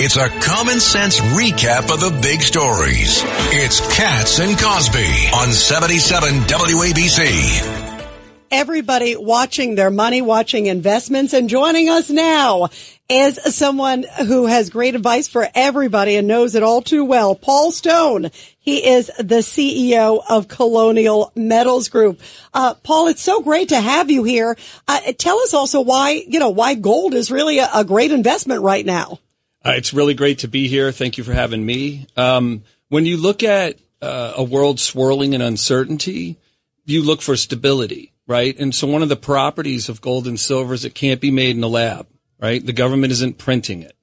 It's a common sense recap of the big stories. It's Katz and Cosby on 77 WABC. Everybody watching their money, watching investments, and joining us now is someone who has great advice for everybody and knows it all too well. Paul Stone. He is the CEO of Colonial Metals Group. Paul, it's so great to have you here. Tell us also why gold is really a great investment right now. It's really great to be here. Thank you for having me. When you look at a world swirling in uncertainty, you look for stability. Right. And so one of the properties of gold and silver is it can't be made in a lab. Right. The government isn't printing it.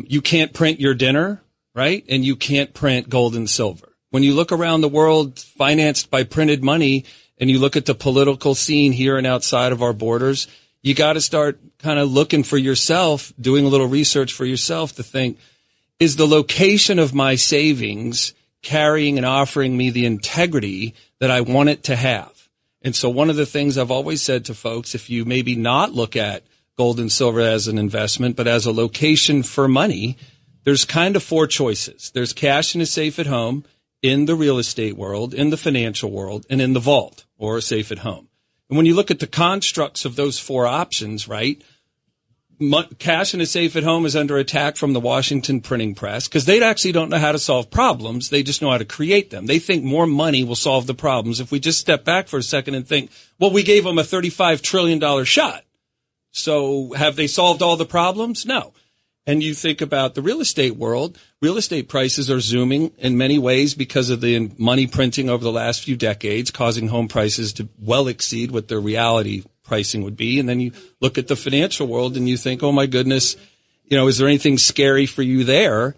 You can't print your dinner. Right. And you can't print gold and silver. When you look around the world financed by printed money and you look at the political scene here and outside of our borders, you got to start kind of looking for yourself, doing a little research for yourself to think, is the location of my savings carrying and offering me the integrity that I want it to have? And so one of the things I've always said to folks, if you maybe not look at gold and silver as an investment, but as a location for money, there's kind of four choices. There's cash in a safe at home, in the real estate world, in the financial world, and in the vault or a safe at home. And when you look at the constructs of those four options, right, cash in a safe at home is under attack from the Washington printing press because they actually don't know how to solve problems. They just know how to create them. They think more money will solve the problems. If we just step back for a second and think, well, we gave them a $35 trillion shot. So have they solved all the problems? No. And you think about the real estate world, real estate prices are zooming in many ways because of the money printing over the last few decades, causing home prices to well exceed what their reality pricing would be. And then you look at the financial world and you think, oh my goodness, is there anything scary for you there?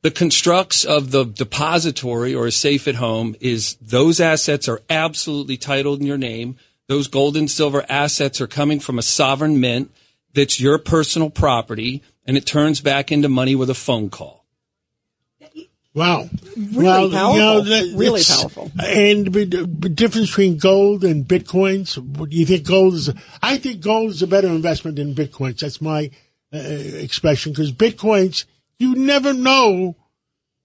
The constructs of the depository or a safe at home is those assets are absolutely titled in your name. Those gold and silver assets are coming from a sovereign mint that's your personal property, and it turns back into money with a phone call. Wow. Really powerful. Really powerful. And the difference between gold and Bitcoins, do you think gold is, I think gold is a better investment than Bitcoins. That's my expression, because Bitcoins, you never know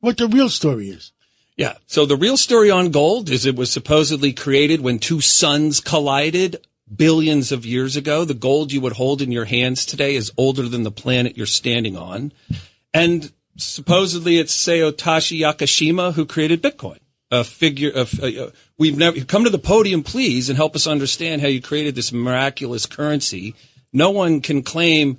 what the real story is. Yeah. So the real story on gold is it was supposedly created when two suns collided billions of years ago. The gold you would hold in your hands today is older than the planet you're standing on. And supposedly it's Satoshi Nakashima who created Bitcoin. A figure of, we've never come to the podium, please, and help us understand how you created this miraculous currency. No one can claim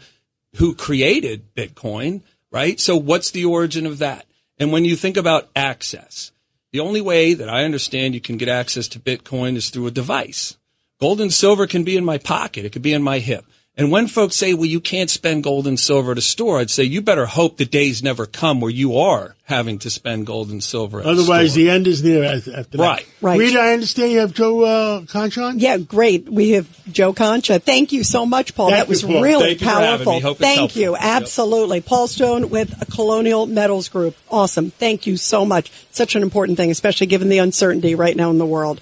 who created Bitcoin, right? So what's the origin of that? And when you think about access, the only way that I understand you can get access to Bitcoin is through a device. Gold and silver can be in my pocket. It could be in my hip. And when folks say, well, you can't spend gold and silver at a store, I'd say you better hope the days never come where you are having to spend gold and silver at Otherwise, a store. the end is near after that. Right. Rita, I understand you have Joe Concha on? Yeah, great. We have Joe Concha. Thank you so much, Paul. That was really powerful. Thank you. Absolutely. Yep. Paul Stone with Colonial Metals Group. Awesome. Thank you so much. Such an important thing, especially given the uncertainty right now in the world.